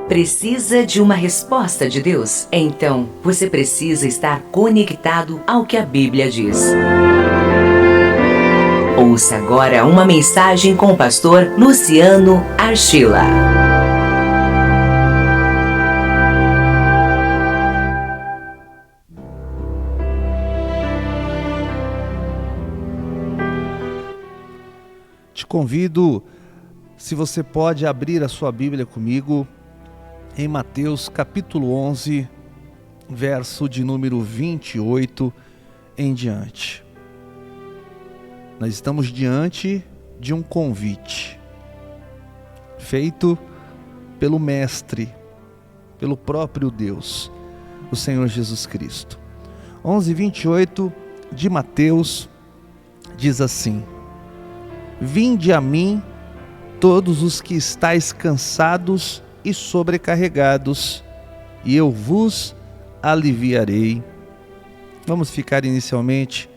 Precisa de uma resposta de Deus? Então, você precisa estar conectado ao que a Bíblia diz. Ouça agora uma mensagem com o pastor Luciano Archila. Te convido, se você pode, abrir a sua Bíblia comigo em Mateus capítulo 11, verso de número 28 em diante. Nós estamos diante de um convite feito pelo Mestre, pelo próprio Deus, o Senhor Jesus Cristo. 11:28 de Mateus diz assim: Vinde a mim, todos os que estáis cansados e sobrecarregados, e eu vos aliviarei. Vamos ficar inicialmente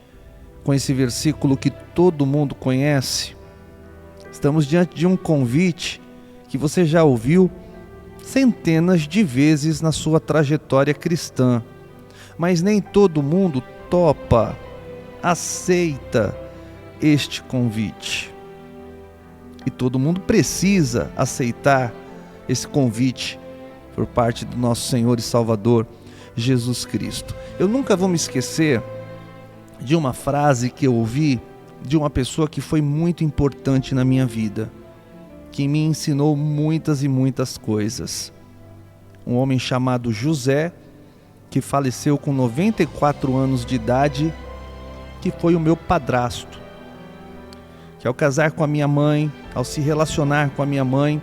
com esse versículo que todo mundo conhece. Estamos diante de um convite que você já ouviu centenas de vezes na sua trajetória cristã, mas nem todo mundo topa, aceita este convite. E todo mundo precisa aceitar esse convite por parte do nosso Senhor e Salvador Jesus Cristo. Eu nunca vou me esquecer de uma frase que eu ouvi de uma pessoa que foi muito importante na minha vida, que me ensinou muitas e muitas coisas. Um homem chamado José, que faleceu com 94 anos de idade, que foi o meu padrasto, que ao casar com a minha mãe, ao se relacionar com a minha mãe,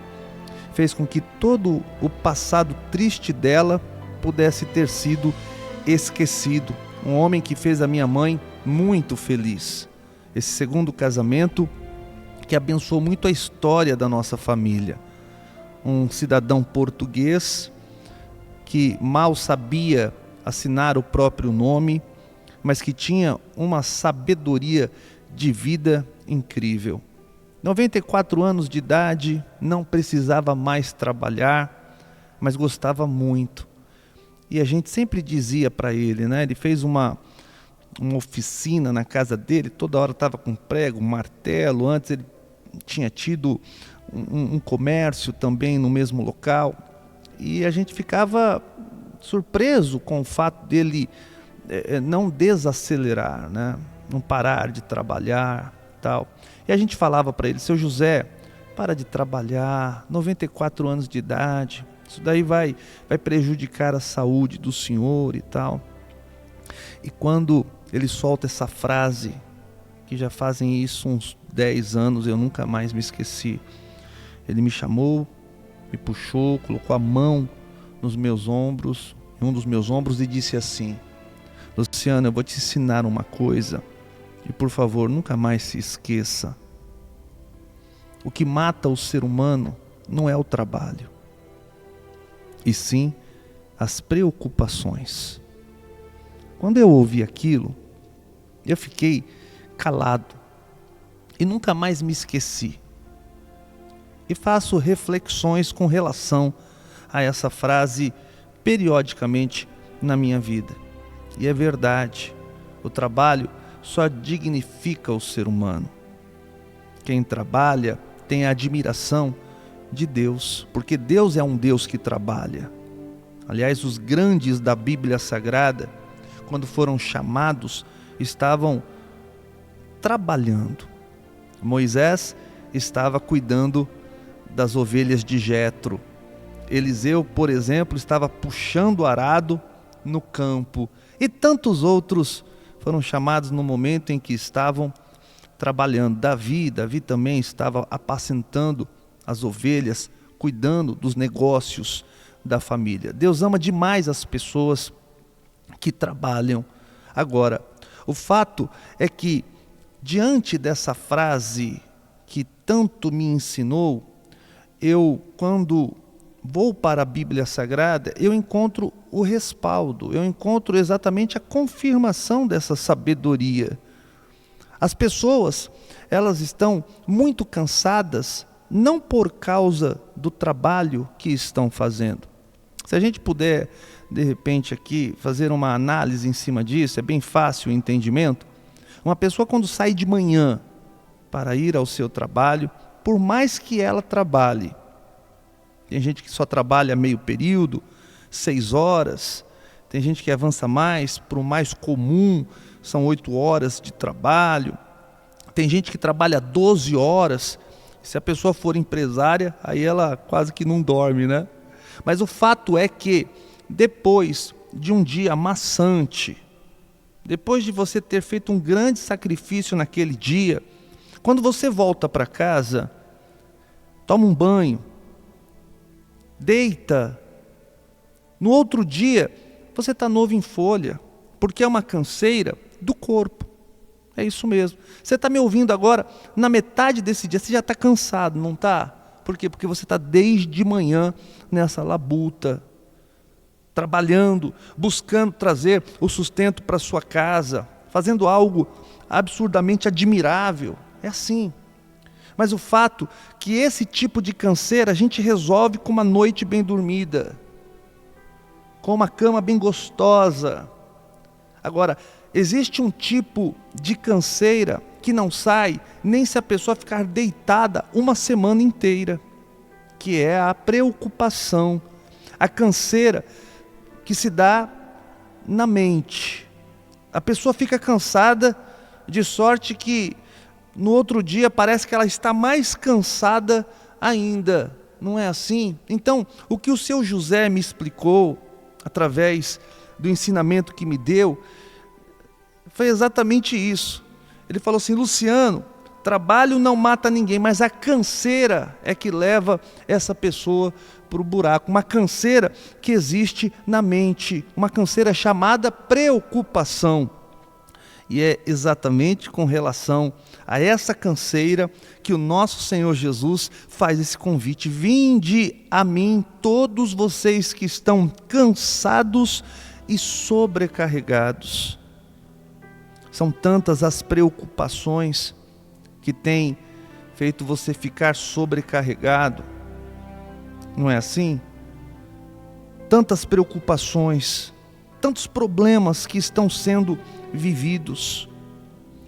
fez com que todo o passado triste dela pudesse ter sido esquecido. Um homem que fez a minha mãe muito feliz. Esse segundo casamento que abençoou muito a história da nossa família. Um cidadão português que mal sabia assinar o próprio nome, mas que tinha uma sabedoria de vida incrível. 94 anos de idade, não precisava mais trabalhar, mas gostava muito. E a gente sempre dizia para ele, né? Ele fez uma oficina na casa dele, toda hora estava com prego, martelo. Antes ele tinha tido um comércio também no mesmo local. E a gente ficava surpreso com o fato dele não desacelerar, né? Não parar de trabalhar, tal. E a gente falava para ele: seu José, para de trabalhar, 94 anos de idade, isso daí vai prejudicar a saúde do senhor e tal. E quando ele solta essa frase, que já fazem isso uns 10 anos, eu nunca mais me esqueci. Ele me chamou, me puxou, colocou a mão nos meus ombros, em um dos meus ombros, e disse assim: Luciano, eu vou te ensinar uma coisa. E por favor, nunca mais se esqueça. O que mata o ser humano não é o trabalho, e sim as preocupações. Quando eu ouvi aquilo, eu fiquei calado e nunca mais me esqueci. E faço reflexões com relação a essa frase periodicamente na minha vida. E é verdade, o trabalho só dignifica o ser humano. Quem trabalha tem a admiração de Deus, porque Deus é um Deus que trabalha. Aliás, os grandes da Bíblia Sagrada, quando foram chamados, estavam trabalhando. Moisés estava cuidando das ovelhas de Jetro. Eliseu, por exemplo, estava puxando o arado no campo. E tantos outros foram chamados no momento em que estavam trabalhando. Davi também estava apacentando as ovelhas, cuidando dos negócios da família. Deus ama demais as pessoas que trabalham. Agora, o fato é que, diante dessa frase que tanto me ensinou, quando vou para a Bíblia Sagrada, eu encontro o respaldo, eu encontro exatamente a confirmação dessa sabedoria. As pessoas, elas estão muito cansadas não por causa do trabalho que estão fazendo. Se a gente puder, de repente, aqui fazer uma análise em cima disso, é bem fácil o entendimento. Uma pessoa, quando sai de manhã para ir ao seu trabalho, por mais que ela trabalhe, tem gente que só trabalha meio período, 6 horas, tem gente que avança mais, para o mais comum, são 8 horas de trabalho, tem gente que trabalha 12 horas, se a pessoa for empresária, aí ela quase que não dorme, né? Mas o fato é que, depois de um dia maçante, depois de você ter feito um grande sacrifício naquele dia, quando você volta para casa, toma um banho, deita, no outro dia você está novo em folha, porque é uma canseira do corpo. É isso mesmo. Você está me ouvindo agora, na metade desse dia, você já está cansado, não está? Por quê? Porque você está desde manhã nessa labuta, trabalhando, buscando trazer o sustento para sua casa, fazendo algo absurdamente admirável. É assim. Mas o fato que esse tipo de canseira a gente resolve com uma noite bem dormida, com uma cama bem gostosa. Agora, existe um tipo de canseira que não sai nem se a pessoa ficar deitada uma semana inteira, que é a preocupação, a canseira que se dá na mente. A pessoa fica cansada de sorte que no outro dia parece que ela está mais cansada ainda. Não é assim? Então, o que o seu José me explicou, através do ensinamento que me deu, foi exatamente isso. Ele falou assim: Luciano, trabalho não mata ninguém, mas a canseira é que leva essa pessoa para o buraco. Uma canseira que existe na mente, uma canseira chamada preocupação. E é exatamente com relação a essa canseira que o nosso Senhor Jesus faz esse convite: vinde a mim todos vocês que estão cansados e sobrecarregados. São tantas as preocupações que têm feito você ficar sobrecarregado, não é assim? Tantas preocupações, tantos problemas que estão sendo vividos.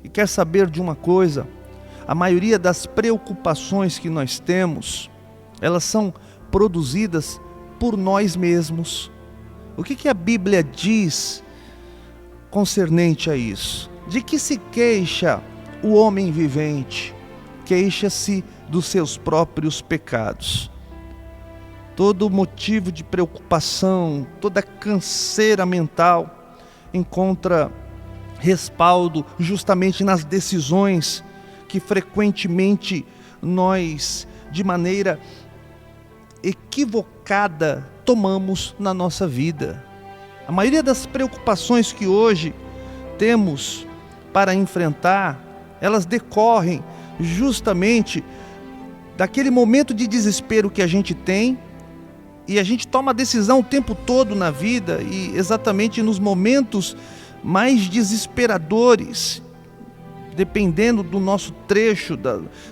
E quer saber de uma coisa? A maioria das preocupações que nós temos, elas são produzidas por nós mesmos. O que a Bíblia diz concernente a isso? De que se queixa o homem vivente? Queixa-se dos seus próprios pecados. Todo motivo de preocupação, toda canseira mental encontra respaldo justamente nas decisões que frequentemente nós, de maneira equivocada, tomamos na nossa vida. A maioria das preocupações que hoje temos para enfrentar, elas decorrem justamente daquele momento de desespero que a gente tem, e a gente toma a decisão o tempo todo na vida, e exatamente nos momentos mais desesperadores, dependendo do nosso trecho,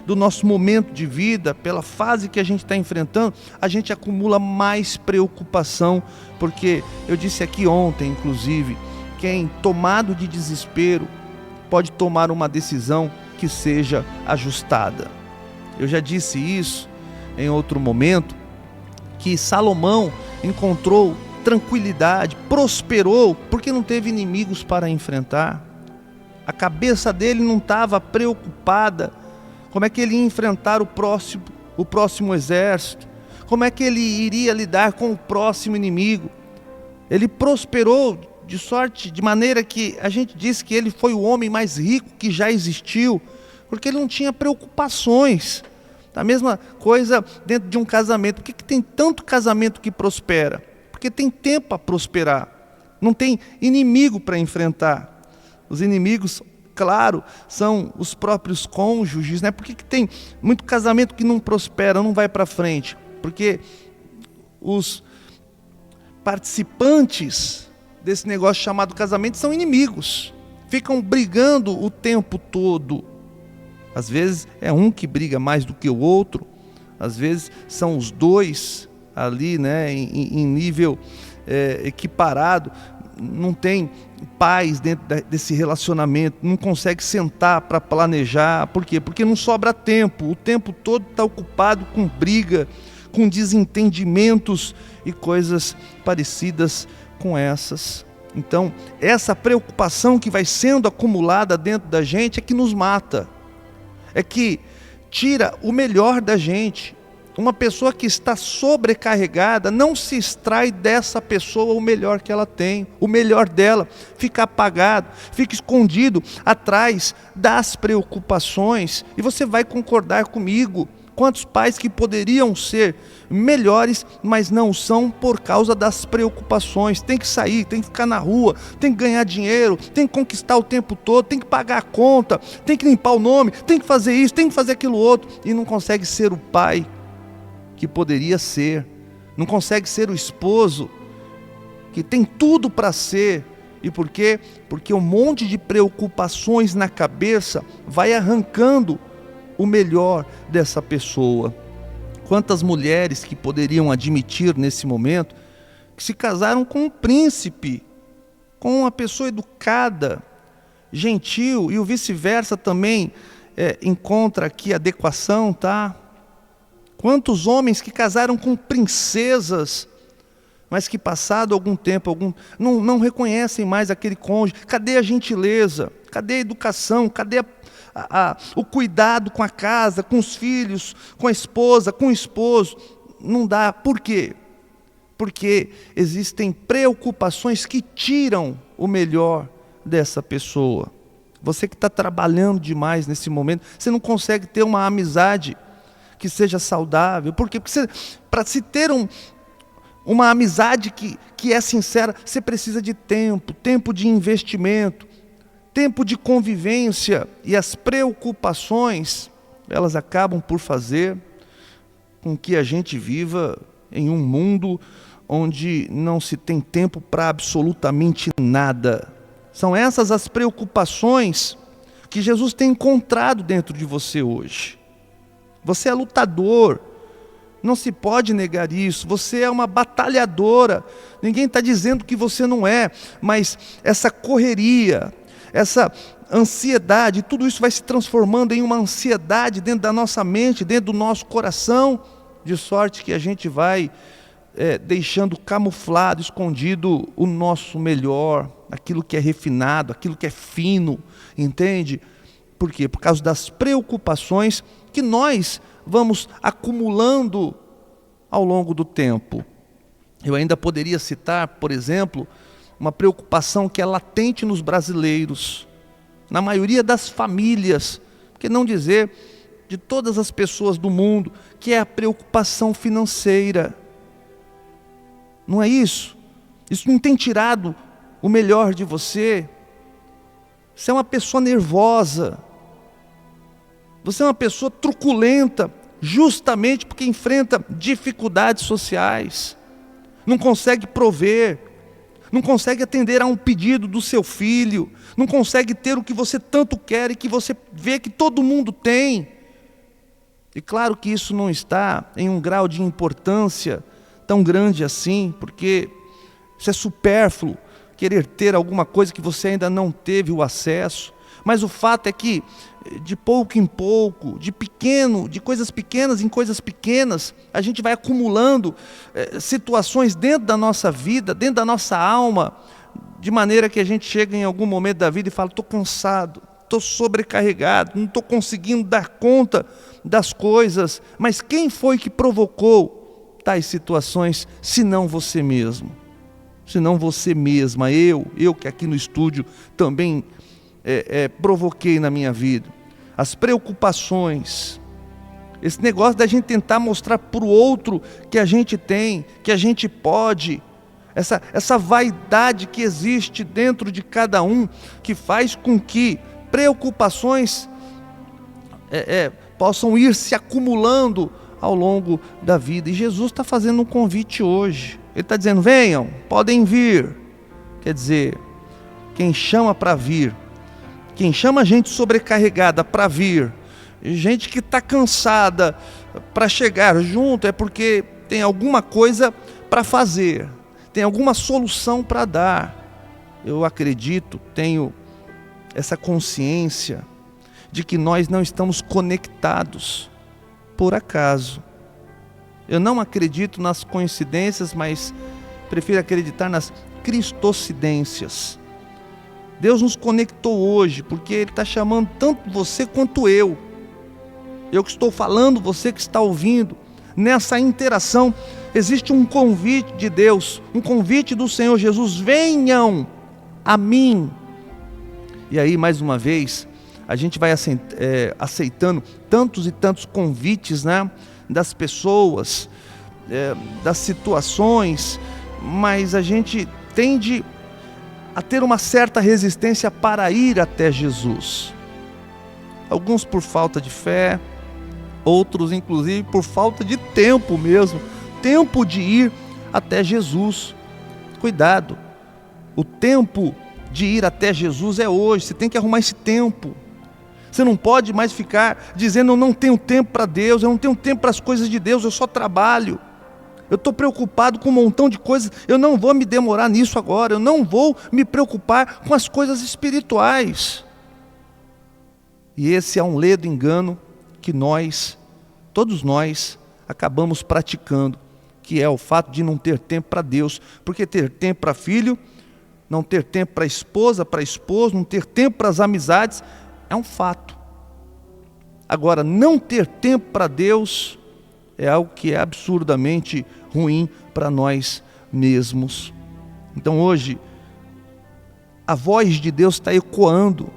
do nosso momento de vida, pela fase que a gente está enfrentando, a gente acumula mais preocupação, porque eu disse aqui ontem, inclusive, quem tomado de desespero pode tomar uma decisão que seja ajustada. Eu já disse isso em outro momento, que Salomão encontrou tranquilidade, prosperou, porque não teve inimigos para enfrentar. A cabeça dele não estava preocupada como é que ele ia enfrentar o próximo exército, como é que ele iria lidar com o próximo inimigo. Ele prosperou de maneira que a gente diz que ele foi o homem mais rico que já existiu, porque ele não tinha preocupações. A mesma coisa dentro de um casamento. Por que tem tanto casamento que prospera? Porque tem tempo para prosperar, não tem inimigo para enfrentar. Os inimigos, claro, são os próprios cônjuges, né? Por que tem muito casamento que não prospera, não vai para frente? Porque os participantes desse negócio chamado casamento são inimigos, ficam brigando o tempo todo. Às vezes é um que briga mais do que o outro, Às vezes são os dois ali, né, em nível equiparado, não tem paz dentro desse relacionamento, não consegue sentar para planejar. Por quê? Porque não sobra tempo, o tempo todo está ocupado com briga, com desentendimentos e coisas parecidas com essas. Então, essa preocupação que vai sendo acumulada dentro da gente é que nos mata, é que tira o melhor da gente. Uma pessoa que está sobrecarregada, não se extrai dessa pessoa o melhor que ela tem. O melhor dela fica apagado, fica escondido atrás das preocupações. E você vai concordar comigo, quantos pais que poderiam ser melhores, mas não são por causa das preocupações. Tem que sair, tem que ficar na rua, tem que ganhar dinheiro, tem que conquistar o tempo todo, tem que pagar a conta, tem que limpar o nome, tem que fazer isso, tem que fazer aquilo outro. E não consegue ser o pai que poderia ser, não consegue ser o esposo que tem tudo para ser. E por quê? Porque um monte de preocupações na cabeça vai arrancando o melhor dessa pessoa. Quantas mulheres que poderiam admitir nesse momento que se casaram com um príncipe, com uma pessoa educada, gentil, e o vice-versa também encontra aqui adequação, tá? Quantos homens que casaram com princesas, mas que passado algum tempo, não reconhecem mais aquele cônjuge. Cadê a gentileza? Cadê a educação? Cadê o cuidado com a casa, com os filhos, com a esposa, com o esposo? Não dá. Por quê? Porque existem preocupações que tiram o melhor dessa pessoa. Você que está trabalhando demais nesse momento, você não consegue ter uma amizade que seja saudável. Por quê? Porque para se ter uma amizade que é sincera, você precisa de tempo de investimento, tempo de convivência. E as preocupações, elas acabam por fazer com que a gente viva em um mundo onde não se tem tempo para absolutamente nada. São essas as preocupações que Jesus tem encontrado dentro de você hoje. Você é lutador, não se pode negar isso. Você é uma batalhadora, ninguém está dizendo que você não é, mas essa correria, essa ansiedade, tudo isso vai se transformando em uma ansiedade dentro da nossa mente, dentro do nosso coração, de sorte que a gente vai deixando camuflado, escondido o nosso melhor, aquilo que é refinado, aquilo que é fino, entende? Por quê? Por causa das preocupações que nós vamos acumulando ao longo do tempo. Eu ainda poderia citar, por exemplo, uma preocupação que é latente nos brasileiros, na maioria das famílias, por que não dizer de todas as pessoas do mundo, que é a preocupação financeira. Não é isso? Isso não tem tirado o melhor de você. Você é uma pessoa nervosa, você é uma pessoa truculenta, justamente porque enfrenta dificuldades sociais, não consegue prover, não consegue atender a um pedido do seu filho, não consegue ter o que você tanto quer e que você vê que todo mundo tem. E claro que isso não está em um grau de importância tão grande assim, porque isso é supérfluo, querer ter alguma coisa que você ainda não teve o acesso. Mas o fato é que, de pouco em pouco, de coisas pequenas em coisas pequenas, a gente vai acumulando situações dentro da nossa vida, dentro da nossa alma, de maneira que a gente chega em algum momento da vida e fala: estou cansado, estou sobrecarregado, não estou conseguindo dar conta das coisas. Mas quem foi que provocou tais situações, se não você mesmo? Se não você mesma, eu que aqui no estúdio também provoquei na minha vida. As preocupações, esse negócio da gente tentar mostrar para o outro que a gente tem, que a gente pode, essa vaidade que existe dentro de cada um, que faz com que preocupações possam ir se acumulando ao longo da vida. E Jesus está fazendo um convite hoje. Ele está dizendo: venham, podem vir. Quer dizer, quem chama para vir, quem chama gente sobrecarregada para vir, gente que está cansada, para chegar junto, é porque tem alguma coisa para fazer, tem alguma solução para dar. Eu acredito, tenho essa consciência de que nós não estamos conectados por acaso. Eu não acredito nas coincidências, mas prefiro acreditar nas cristocidências. Deus nos conectou hoje, porque Ele está chamando tanto você quanto eu. Eu que estou falando, você que está ouvindo. Nessa interação existe um convite de Deus, um convite do Senhor Jesus: venham a mim. E aí, mais uma vez, a gente vai aceitando tantos e tantos convites, né, das pessoas, das situações, mas a gente tende a ter uma certa resistência para ir até Jesus. Alguns por falta de fé, outros inclusive por falta de tempo mesmo, tempo de ir até Jesus. Cuidado, o tempo de ir até Jesus é hoje, você tem que arrumar esse tempo. Você não pode mais ficar dizendo: eu não tenho tempo para Deus, eu não tenho tempo para as coisas de Deus, eu só trabalho. Eu estou preocupado com um montão de coisas, eu não vou me demorar nisso agora, eu não vou me preocupar com as coisas espirituais. E esse é um ledo engano que todos nós, acabamos praticando, que é o fato de não ter tempo para Deus, porque ter tempo para filho, não ter tempo para esposa, para esposo, não ter tempo para as amizades, é um fato. Agora, não ter tempo para Deus é algo que é absurdamente ruim para nós mesmos. Então hoje, a voz de Deus está ecoando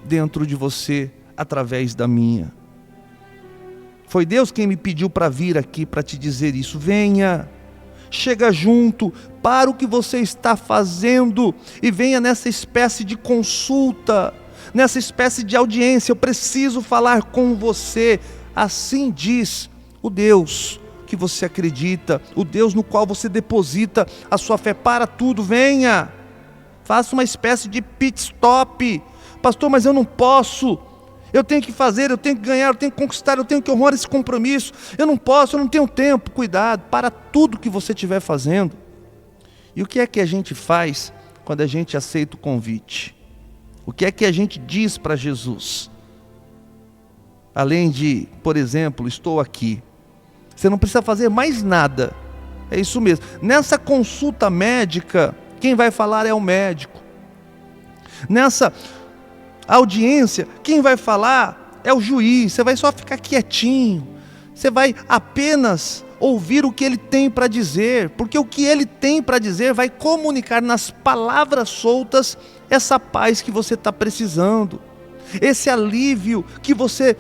dentro de você, através da minha. Foi Deus quem me pediu para vir aqui para te dizer isso: venha, chega junto, para o que você está fazendo e venha nessa espécie de consulta, nessa espécie de audiência. Eu preciso falar com você. Assim diz o Deus que você acredita, o Deus no qual você deposita a sua fé. Para tudo, venha, faça uma espécie de pit stop. Pastor, mas eu não posso, eu tenho que fazer, eu tenho que ganhar, eu tenho que conquistar, eu tenho que honrar esse compromisso, eu não posso, eu não tenho tempo. Cuidado, para tudo que você estiver fazendo. E o que é que a gente faz quando a gente aceita o convite? O que é que a gente diz para Jesus? Além de, por exemplo, estou aqui. Você não precisa fazer mais nada. É isso mesmo. Nessa consulta médica, quem vai falar é o médico. Nessa audiência, quem vai falar é o juiz. Você vai só ficar quietinho. Você vai apenas ouvir o que ele tem para dizer, porque o que ele tem para dizer vai comunicar nas palavras soltas essa paz que você está precisando, esse alívio que você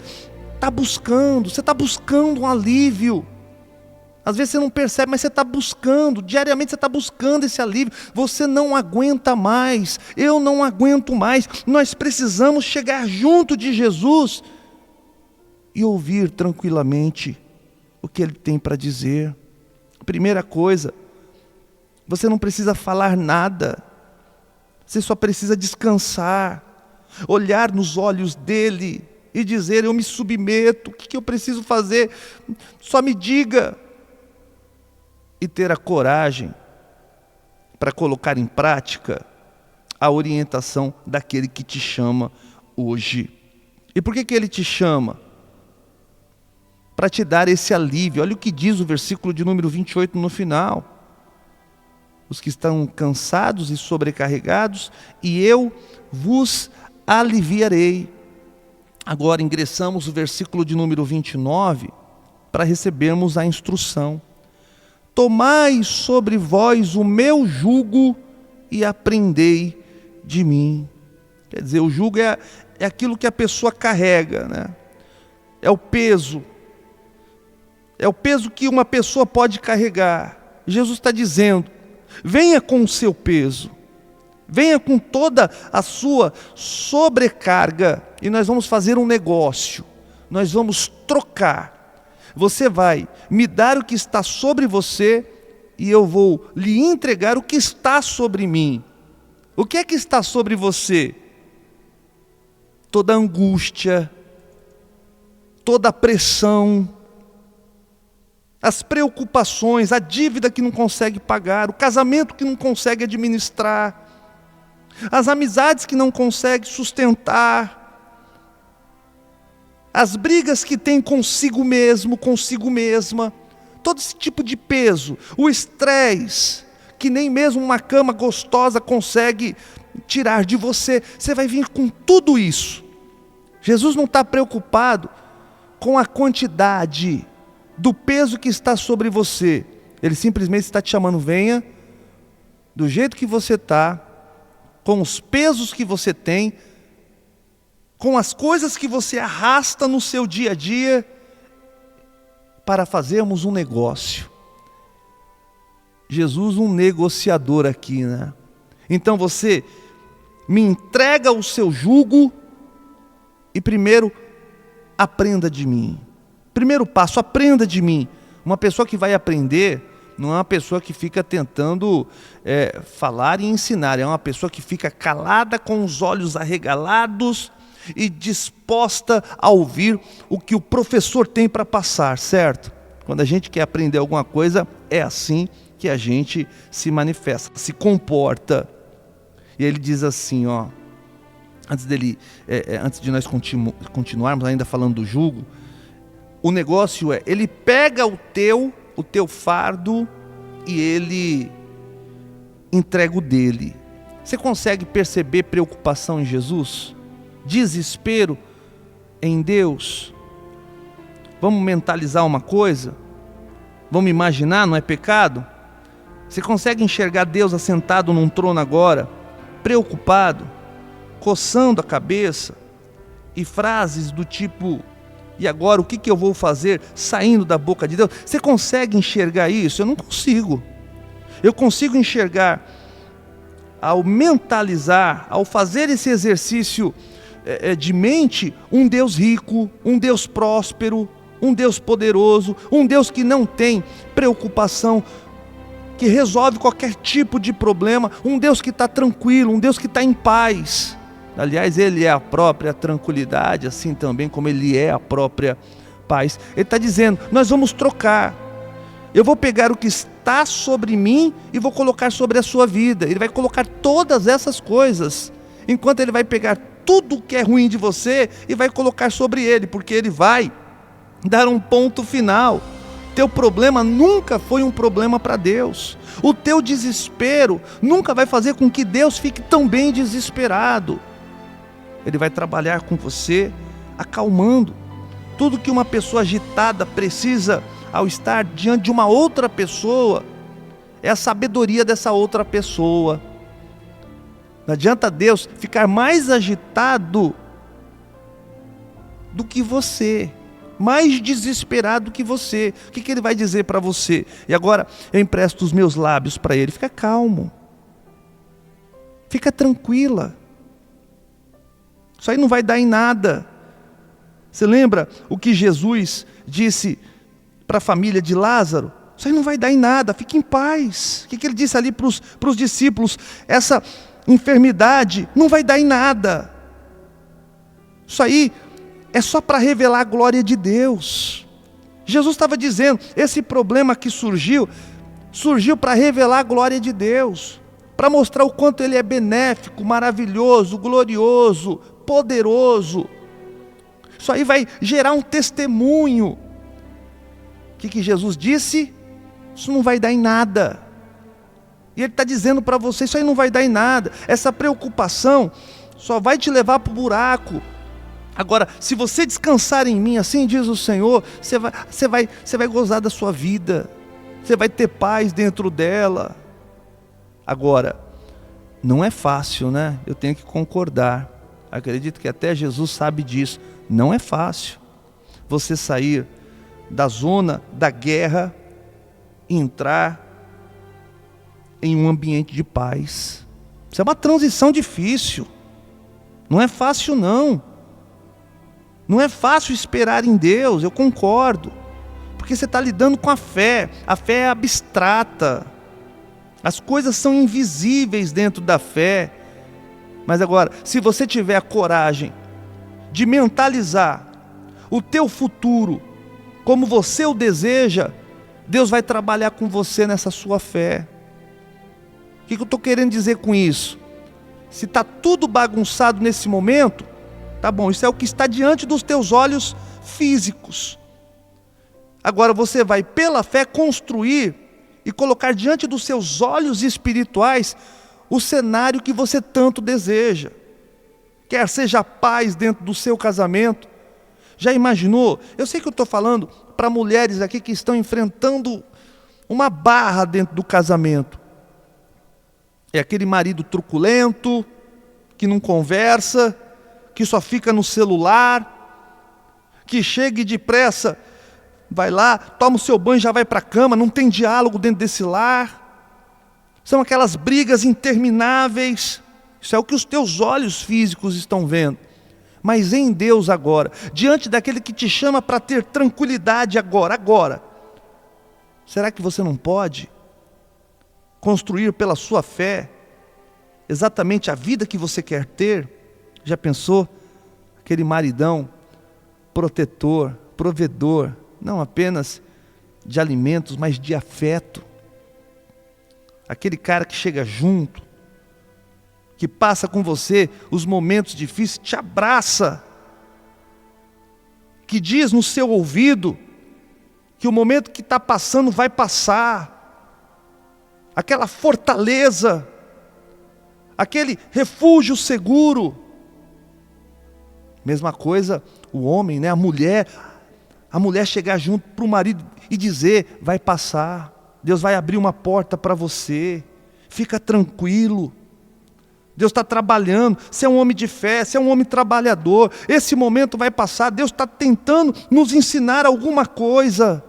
está buscando. Você está buscando um alívio. Às vezes você não percebe, mas você está buscando, diariamente você está buscando esse alívio. Você não aguenta mais, eu não aguento mais. Nós precisamos chegar junto de Jesus e ouvir tranquilamente o que Ele tem para dizer. Primeira coisa, você não precisa falar nada, você só precisa descansar, olhar nos olhos dEle e dizer: eu me submeto, o que eu preciso fazer? Só me diga. E ter a coragem para colocar em prática a orientação daquele que te chama hoje. E por que Ele te chama? Para te dar esse alívio. Olha o que diz o versículo de número 28 no final: os que estão cansados e sobrecarregados, e eu vos aliviarei. Agora ingressamos no versículo de número 29 para recebermos a instrução: tomai sobre vós o meu jugo e aprendei de mim. Quer dizer, o jugo é aquilo que a pessoa carrega, né? É o peso. É o peso que uma pessoa pode carregar. Jesus está dizendo: venha com o seu peso, venha com toda a sua sobrecarga, e nós vamos fazer um negócio, nós vamos trocar. Você vai me dar o que está sobre você, e eu vou lhe entregar o que está sobre mim. O que é que está sobre você? Toda a angústia, toda a pressão, as preocupações, a dívida que não consegue pagar, o casamento que não consegue administrar, as amizades que não consegue sustentar, as brigas que tem consigo mesmo, consigo mesma, todo esse tipo de peso, o estresse, que nem mesmo uma cama gostosa consegue tirar de você. Você vai vir com tudo isso. Jesus não está preocupado com a quantidade do peso que está sobre você. Ele simplesmente está te chamando, venha do jeito que você está, com os pesos que você tem, com as coisas que você arrasta no seu dia a dia, para fazermos um negócio. Jesus, um negociador aqui, né? Então você me entrega o seu jugo e primeiro aprenda de mim. Primeiro passo, aprenda de mim. Uma pessoa que vai aprender não é uma pessoa que fica tentando falar e ensinar, é uma pessoa que fica calada, com os olhos arregalados e disposta a ouvir o que o professor tem para passar, certo? Quando a gente quer aprender alguma coisa, é assim que a gente se manifesta, se comporta. E ele diz assim, ó, antes de nós continuarmos ainda falando do jugo, o negócio ele pega o teu fardo e ele entrega o dele. Você consegue perceber preocupação em Jesus? Desespero em Deus? Vamos mentalizar uma coisa? Vamos imaginar, não é pecado? Você consegue enxergar Deus assentado num trono agora, preocupado, coçando a cabeça, e frases do tipo, e agora o que eu vou fazer, saindo da boca de Deus? Você consegue enxergar isso? Eu não consigo. Eu consigo enxergar, ao mentalizar, ao fazer esse exercício de mente, um Deus rico, um Deus próspero, um Deus poderoso, um Deus que não tem preocupação, que resolve qualquer tipo de problema, um Deus que está tranquilo, um Deus que está em paz. Aliás, Ele é a própria tranquilidade, assim também como Ele é a própria paz. Ele está dizendo, nós vamos trocar. Eu vou pegar o que está sobre mim e vou colocar sobre a sua vida. Ele vai colocar todas essas coisas, enquanto Ele vai pegar tudo que é ruim de você e vai colocar sobre Ele, porque Ele vai dar um ponto final. Teu problema nunca foi um problema para Deus. O teu desespero nunca vai fazer com que Deus fique tão bem desesperado. Ele vai trabalhar com você, acalmando. Tudo que uma pessoa agitada precisa ao estar diante de uma outra pessoa é a sabedoria dessa outra pessoa. Não adianta Deus ficar mais agitado do que você, mais desesperado que você. O que Ele vai dizer para você? E agora eu empresto os meus lábios para Ele. Fica calmo, fica tranquila, isso aí não vai dar em nada. Você lembra o que Jesus disse para a família de Lázaro? Isso aí não vai dar em nada, fique em paz. O que Ele disse ali para os discípulos? Essa enfermidade não vai dar em nada, isso aí é só para revelar a glória de Deus. Jesus estava dizendo, esse problema que surgiu para revelar a glória de Deus, para mostrar o quanto Ele é benéfico, maravilhoso, glorioso, poderoso. Isso aí vai gerar um testemunho. O que Jesus disse? Isso não vai dar em nada. E Ele está dizendo para você, isso aí não vai dar em nada. Essa preocupação só vai te levar para o buraco. Agora, se você descansar em mim, assim diz o Senhor, você vai gozar da sua vida. Você vai ter paz dentro dela. Agora, não é fácil, né? Eu tenho que concordar. Acredito que até Jesus sabe disso. Não é fácil você sair da zona da guerra e entrar em um ambiente de paz. Isso é uma transição difícil. Não é fácil, não. Não é fácil esperar em Deus, eu concordo. Porque você está lidando com a fé. A fé é abstrata. As coisas são invisíveis dentro da fé. Mas agora, se você tiver a coragem de mentalizar o teu futuro como você o deseja, Deus vai trabalhar com você nessa sua fé. O que eu estou querendo dizer com isso? Se está tudo bagunçado nesse momento, tá bom, isso é o que está diante dos teus olhos físicos. Agora você vai, pela fé, construir e colocar diante dos seus olhos espirituais o cenário que você tanto deseja. Quer seja paz dentro do seu casamento. Já imaginou? Eu sei que eu estou falando para mulheres aqui que estão enfrentando uma barra dentro do casamento. É aquele marido truculento, que não conversa, que só fica no celular, que chega e depressa, vai lá, toma o seu banho e já vai para a cama, não tem diálogo dentro desse lar. São aquelas brigas intermináveis. Isso é o que os teus olhos físicos estão vendo. Mas em Deus agora, diante daquele que te chama para ter tranquilidade agora, será que você não pode construir pela sua fé exatamente a vida que você quer ter? Já pensou? Aquele maridão protetor, provedor, não apenas de alimentos, mas de afeto. Aquele cara que chega junto, que passa com você os momentos difíceis, te abraça, que diz no seu ouvido que o momento que está passando vai passar. Aquela fortaleza, aquele refúgio seguro. Mesma coisa o homem, né? A mulher chegar junto para o marido e dizer, vai passar, Deus vai abrir uma porta para você, fica tranquilo. Deus está trabalhando, você é um homem de fé, você é um homem trabalhador, esse momento vai passar, Deus está tentando nos ensinar alguma coisa.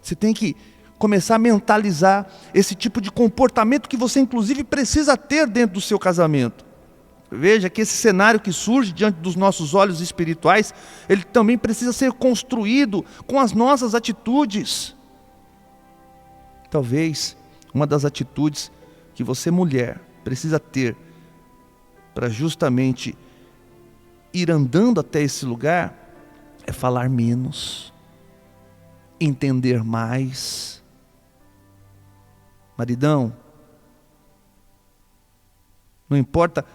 Você tem que começar a mentalizar esse tipo de comportamento que você inclusive precisa ter dentro do seu casamento. Veja que esse cenário que surge diante dos nossos olhos espirituais, ele também precisa ser construído com as nossas atitudes. Talvez uma das atitudes que você, mulher, precisa ter para justamente ir andando até esse lugar é falar menos, entender mais. Maridão, não importa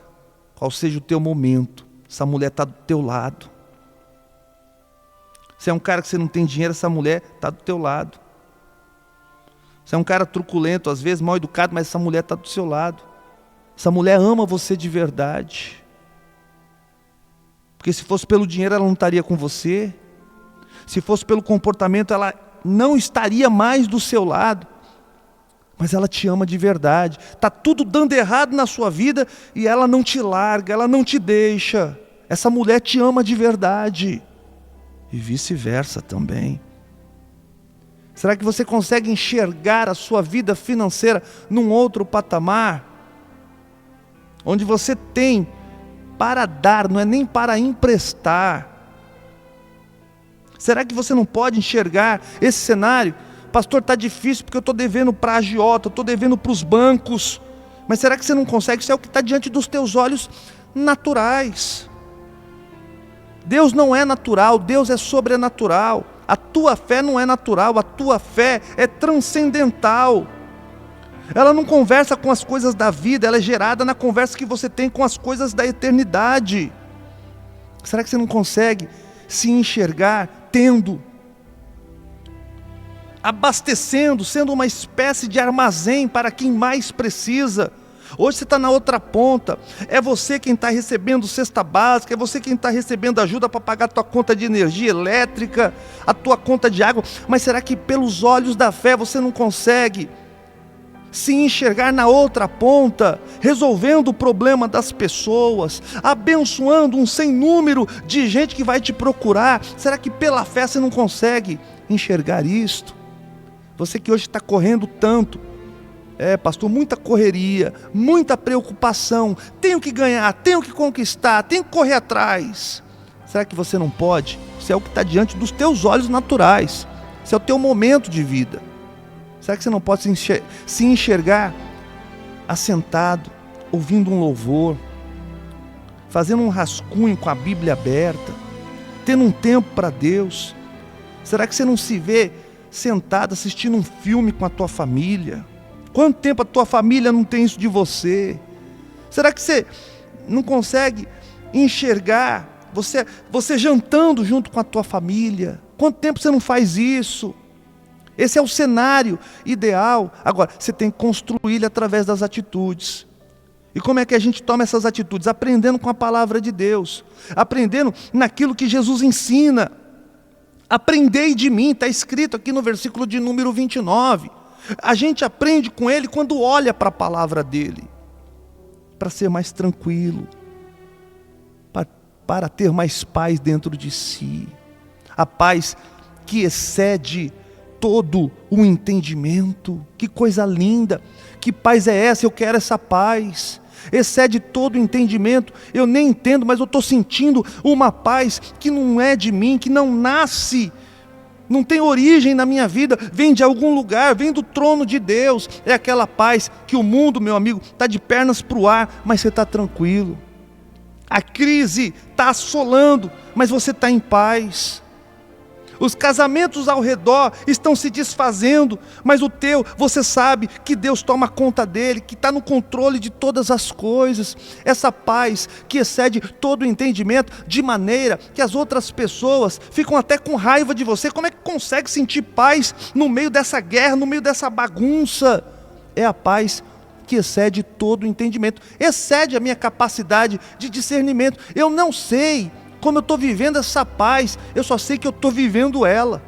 qual seja o teu momento, essa mulher está do teu lado. Se é um cara que você não tem dinheiro, essa mulher está do teu lado. Se é um cara truculento, às vezes mal educado, mas essa mulher está do seu lado. Essa mulher ama você de verdade. Porque se fosse pelo dinheiro, ela não estaria com você. Se fosse pelo comportamento, ela não estaria mais do seu lado. Mas ela te ama de verdade. Está tudo dando errado na sua vida e ela não te larga, ela não te deixa. Essa mulher te ama de verdade. E vice-versa também. Será que você consegue enxergar a sua vida financeira num outro patamar? Onde você tem para dar, não é nem para emprestar. Será que você não pode enxergar esse cenário? Pastor, está difícil porque eu estou devendo para a agiota, eu estou devendo para os bancos. Mas será que você não consegue? Isso é o que está diante dos teus olhos naturais. Deus não é natural, Deus é sobrenatural. A tua fé não é natural, a tua fé é transcendental. Ela não conversa com as coisas da vida, ela é gerada na conversa que você tem com as coisas da eternidade. Será que você não consegue se enxergar tendo, abastecendo, sendo uma espécie de armazém para quem mais precisa? Hoje você está na outra ponta, é você quem está recebendo cesta básica, é você quem está recebendo ajuda para pagar a tua conta de energia elétrica, a tua conta de água, mas será que pelos olhos da fé você não consegue se enxergar na outra ponta, resolvendo o problema das pessoas, abençoando um sem número de gente que vai te procurar? Será que pela fé você não consegue enxergar isto? Você que hoje está correndo tanto, pastor, muita correria, muita preocupação, tenho que ganhar, tenho que conquistar, tenho que correr atrás. Será que você não pode? Isso é o que está diante dos teus olhos naturais, isso é o teu momento de vida. Será que você não pode se enxergar assentado, ouvindo um louvor, fazendo um rascunho com a Bíblia aberta, tendo um tempo para Deus? Será que você não se vê sentado assistindo um filme com a tua família? Quanto tempo a tua família não tem isso de você? Será que você não consegue enxergar você jantando junto com a tua família? Quanto tempo você não faz isso? Esse é o cenário ideal. Agora, você tem que construir ele através das atitudes. E como é que a gente toma essas atitudes? Aprendendo com a palavra de Deus, aprendendo naquilo que Jesus ensina. Aprendei de mim, está escrito aqui no versículo de número 29. A gente aprende com ele quando olha para a palavra dele, para ser mais tranquilo, para ter mais paz dentro de si, a paz que excede todo o entendimento. Que coisa linda, que paz é essa? Eu quero essa paz, excede todo o entendimento. Eu nem entendo, mas eu estou sentindo uma paz que não é de mim, que não nasce, não tem origem na minha vida, vem de algum lugar, vem do trono de Deus. É aquela paz que o mundo, meu amigo, está de pernas para o ar, mas você está tranquilo. A crise está assolando, mas você está em paz. Os casamentos ao redor estão se desfazendo, mas o teu, você sabe que Deus toma conta dele, que está no controle de todas as coisas. Essa paz que excede todo o entendimento, de maneira que as outras pessoas ficam até com raiva de você. Como é que consegue sentir paz no meio dessa guerra, no meio dessa bagunça? É a paz que excede todo o entendimento, excede a minha capacidade de discernimento. Eu não sei como eu estou vivendo essa paz, eu só sei que eu estou vivendo ela.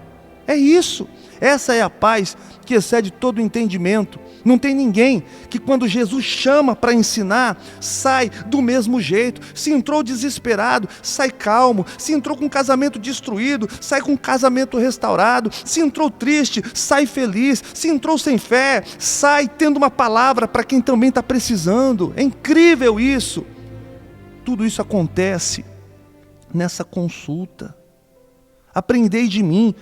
É isso, essa é a paz que excede todo o entendimento. Não tem ninguém que quando Jesus chama para ensinar, sai do mesmo jeito. Se entrou desesperado, sai calmo. Se entrou com um casamento destruído, sai com um casamento restaurado. Se entrou triste, sai feliz. Se entrou sem fé, sai tendo uma palavra para quem também está precisando. É incrível isso. Tudo isso acontece nessa consulta. Aprendei de mim,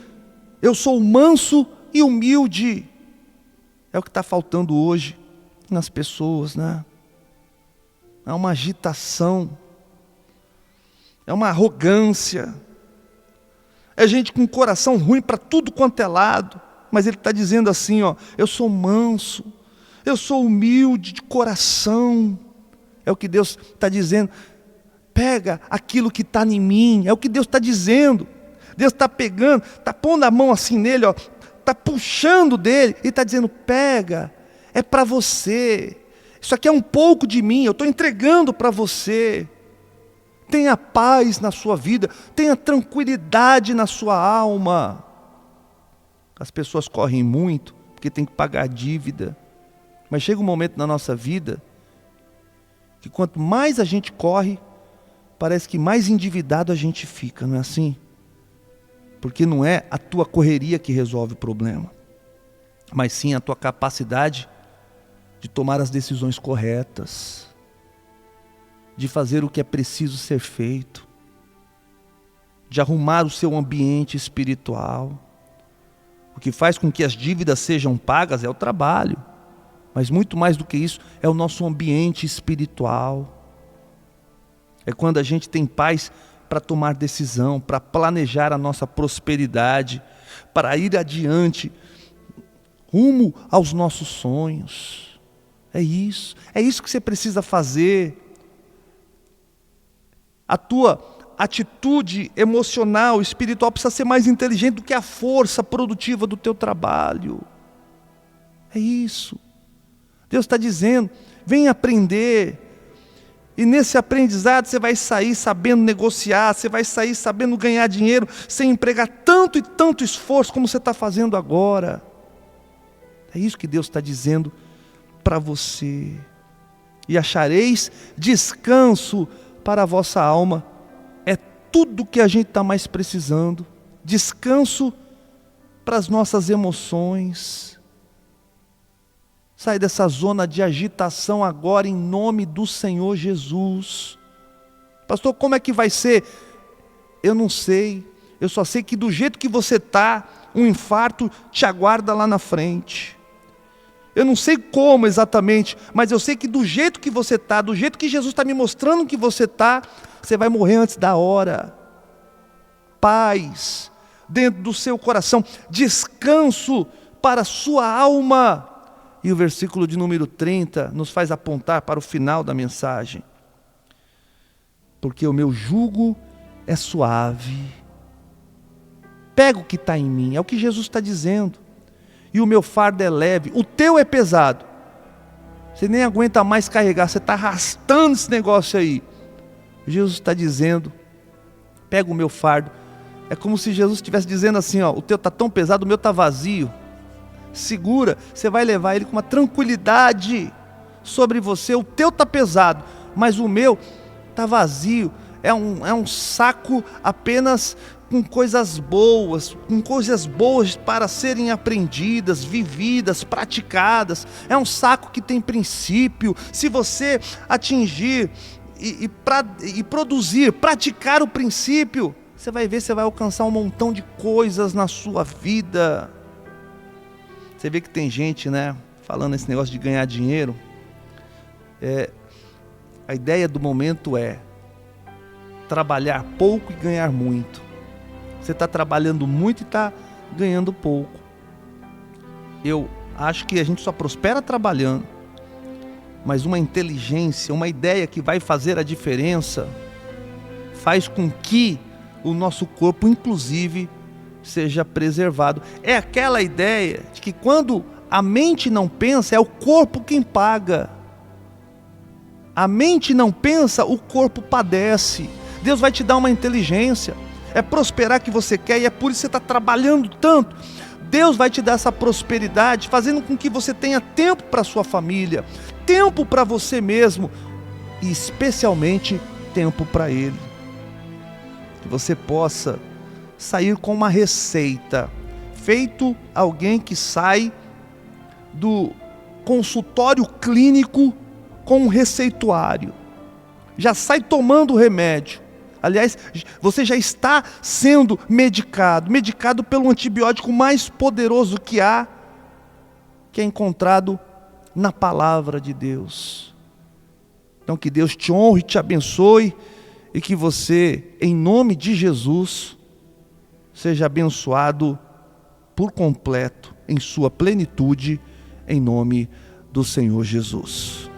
eu sou manso e humilde. É o que está faltando hoje nas pessoas, né? É uma agitação, é uma arrogância, é gente com coração ruim para tudo quanto é lado. Mas ele está dizendo assim, ó, eu sou manso, eu sou humilde de coração. É o que Deus está dizendo. Pega aquilo que está em mim, é o que Deus está dizendo. Deus está pegando, está pondo a mão assim nele, ó, está puxando dele e está dizendo, pega, é para você. Isso aqui é um pouco de mim, eu estou entregando para você. Tenha paz na sua vida, tenha tranquilidade na sua alma. As pessoas correm muito porque tem que pagar dívida, mas chega um momento na nossa vida que quanto mais a gente corre, parece que mais endividado a gente fica, não é assim? Porque não é a tua correria que resolve o problema, mas sim a tua capacidade de tomar as decisões corretas, de fazer o que é preciso ser feito, de arrumar o seu ambiente espiritual. O que faz com que as dívidas sejam pagas é o trabalho, mas muito mais do que isso é o nosso ambiente espiritual. É quando a gente tem paz para tomar decisão, para planejar a nossa prosperidade, para ir adiante, rumo aos nossos sonhos. É isso que você precisa fazer. A tua atitude emocional, espiritual precisa ser mais inteligente do que a força produtiva do teu trabalho. É isso. Deus está dizendo, vem aprender. E nesse aprendizado você vai sair sabendo negociar, você vai sair sabendo ganhar dinheiro, sem empregar tanto e tanto esforço como você está fazendo agora. É isso que Deus está dizendo para você. E achareis descanso para a vossa alma. É tudo que a gente está mais precisando. Descanso para as nossas emoções. Sai dessa zona de agitação agora em nome do Senhor Jesus. Pastor, como é que vai ser? Eu não sei. Eu só sei que do jeito que você está, um infarto te aguarda lá na frente. Eu não sei como exatamente, mas eu sei que do jeito que você está, do jeito que Jesus está me mostrando que você está, você vai morrer antes da hora. Paz, dentro do seu coração, descanso para a sua alma. E o versículo de número 30 nos faz apontar para o final da mensagem. Porque o meu jugo é suave. Pega o que está em mim, é o que Jesus está dizendo. E o meu fardo é leve, o teu é pesado. Você nem aguenta mais carregar, você está arrastando esse negócio aí. Jesus está dizendo, pega o meu fardo. É como se Jesus estivesse dizendo assim, ó, o teu está tão pesado, o meu está vazio. Segura, você vai levar ele com uma tranquilidade sobre você. O teu está pesado, mas o meu está vazio. É um saco apenas com coisas boas para serem aprendidas, vividas, praticadas. É um saco que tem princípio. Se você atingir e produzir, praticar o princípio, você vai ver, você vai alcançar um montão de coisas na sua vida. Você vê que tem gente, né, falando esse negócio de ganhar dinheiro. A ideia do momento é trabalhar pouco e ganhar muito. Você está trabalhando muito e está ganhando pouco. Eu acho que a gente só prospera trabalhando, mas uma inteligência, uma ideia que vai fazer a diferença, faz com que o nosso corpo, inclusive, seja preservado. É aquela ideia de que quando a mente não pensa, é o corpo quem paga. A mente não pensa, o corpo padece. Deus vai te dar uma inteligência. É prosperar que você quer e é por isso que você está trabalhando tanto. Deus vai te dar essa prosperidade, fazendo com que você tenha tempo para a sua família, tempo para você mesmo e especialmente tempo para Ele. Que você possa sair com uma receita, feito alguém que sai do consultório clínico com um receituário, já sai tomando o remédio. Aliás, você já está sendo medicado pelo antibiótico mais poderoso que há, que é encontrado na palavra de Deus. Então que Deus te honre, te abençoe e que você, em nome de Jesus, seja abençoado por completo, em sua plenitude, em nome do Senhor Jesus.